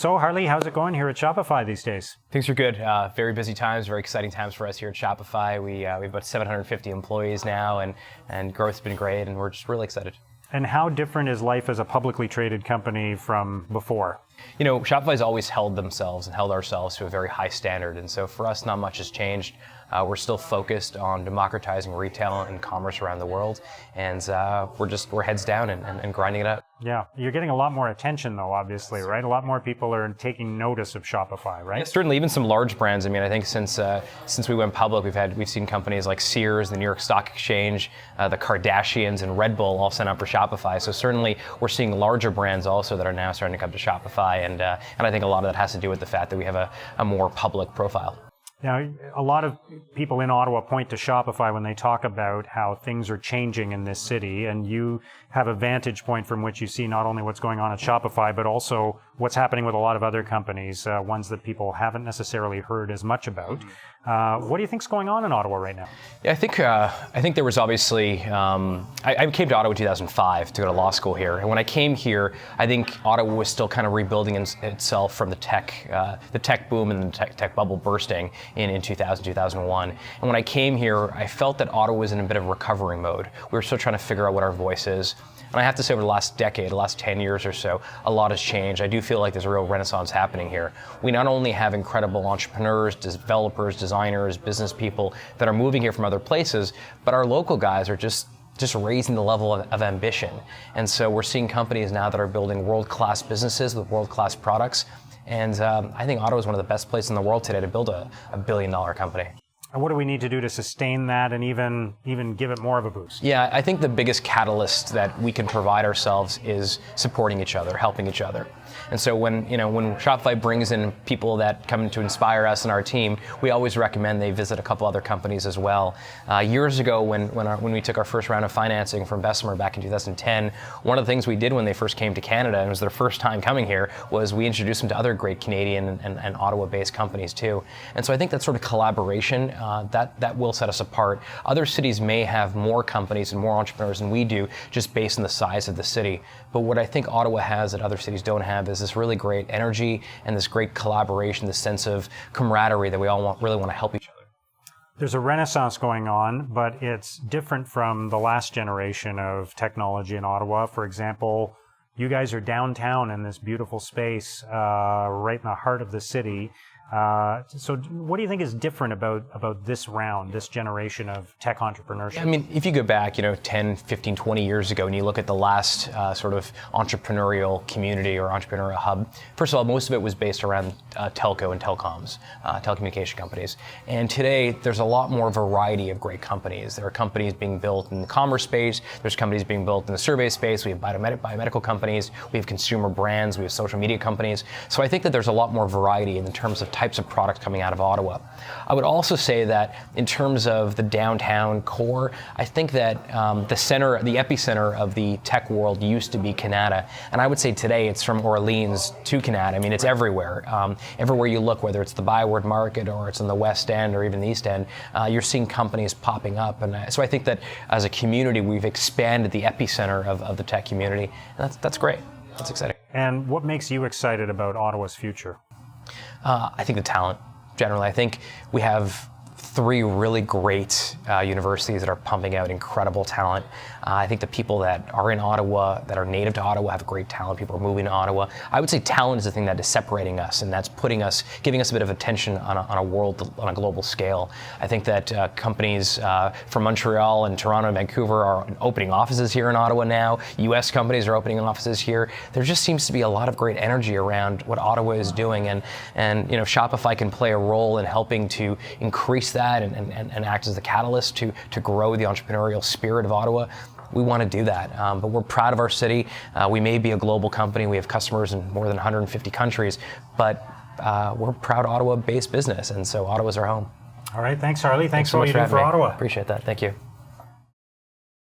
So Harley, how's it going here at Shopify these days? Things are good. Very busy times, very exciting times for us here at Shopify. We have about 750 employees now, and growth's been great, and we're just really excited. And how different is life as a publicly traded company from before? You know, Shopify's always held themselves and held ourselves to a very high standard, and so for us, not much has changed. We're still focused on democratizing retail and commerce around the world, and we're heads down and grinding it out. Yeah, you're getting a lot more attention though, obviously, right? A lot more people are taking notice of Shopify, right? Yeah, certainly, even some large brands. I mean, I think since we went public, we've seen companies like Sears, the New York Stock Exchange, the Kardashians, and Red Bull all sign up for Shopify. So certainly, we're seeing larger brands also that are now starting to come to Shopify, and I think a lot of that has to do with the fact that we have a more public profile. Now, a lot of people in Ottawa point to Shopify when they talk about how things are changing in this city, and you have a vantage point from which you see not only what's going on at Shopify, but also what's happening with a lot of other companies, ones that people haven't necessarily heard as much about. What do you think's going on in Ottawa right now? Yeah, I think there was obviously, I came to Ottawa in 2005 to go to law school here, and when I came here, I think Ottawa was still kind of rebuilding itself from the tech boom and the tech bubble bursting in 2000, 2001. And when I came here, I felt that Ottawa was in a bit of recovery mode. We were still trying to figure out what our voice is. And I have to say, over the last decade, the last 10 years or so, a lot has changed. I do feel like there's a real renaissance happening here. We not only have incredible entrepreneurs, developers, designers, business people that are moving here from other places, but our local guys are just raising the level of ambition. And so we're seeing companies now that are building world-class businesses with world-class products. And I think Ottawa is one of the best places in the world today to build a billion-dollar company. And what do we need to do to sustain that and even give it more of a boost? Yeah, I think the biggest catalyst that we can provide ourselves is supporting each other, helping each other. And so when Shopify brings in people that come to inspire us and our team, we always recommend they visit a couple other companies as well. Years ago, when we took our first round of financing from Bessemer back in 2010, one of the things we did when they first came to Canada, and it was their first time coming here, was we introduced them to other great Canadian and Ottawa-based companies too. And so I think that sort of collaboration, that will set us apart. Other cities may have more companies and more entrepreneurs than we do, just based on the size of the city. But what I think Ottawa has that other cities don't have is this really great energy and this great collaboration, this sense of camaraderie that we all really want to help each other. There's a renaissance going on, but it's different from the last generation of technology in Ottawa. For example, you guys are downtown in this beautiful space right in the heart of the city. So what do you think is different about this round, this generation of tech entrepreneurship? I mean, if you go back, 10, 15, 20 years ago, and you look at the last sort of entrepreneurial community or entrepreneurial hub, first of all, most of it was based around telco and telecoms, telecommunication companies. And today, there's a lot more variety of great companies. There are companies being built in the commerce space. There's companies being built in the survey space. We have biomedical companies. We have consumer brands. We have social media companies. So I think that there's a lot more variety in terms of types of products coming out of Ottawa. I would also say that in terms of the downtown core, I think that the epicenter of the tech world used to be Canada, and I would say today it's from Orleans to Canada. I mean, it's everywhere. Everywhere you look, whether it's the Byward Market or it's in the West End or even the East End, you're seeing companies popping up. And so I think that as a community, we've expanded the epicenter of the tech community, and that's great. That's exciting. And what makes you excited about Ottawa's future? I think the talent, generally. I think we have 3 really great universities that are pumping out incredible talent. I think the people that are in Ottawa, that are native to Ottawa, have great talent. People are moving to Ottawa. I would say talent is the thing that is separating us, and that's giving us a bit of attention on a global scale. I think that companies from Montreal and Toronto and Vancouver are opening offices here in Ottawa now. U.S. companies are opening offices here. There just seems to be a lot of great energy around what Ottawa is doing, and Shopify can play a role in helping to increase that and act as the catalyst to grow the entrepreneurial spirit of Ottawa. We want to do that, but we're proud of our city. We may be a global company. We have customers in more than 150 countries, but we're a proud Ottawa-based business, and so Ottawa's our home. All right, thanks, Harley. Thanks so for all much you do for Ottawa. Appreciate that. Thank you.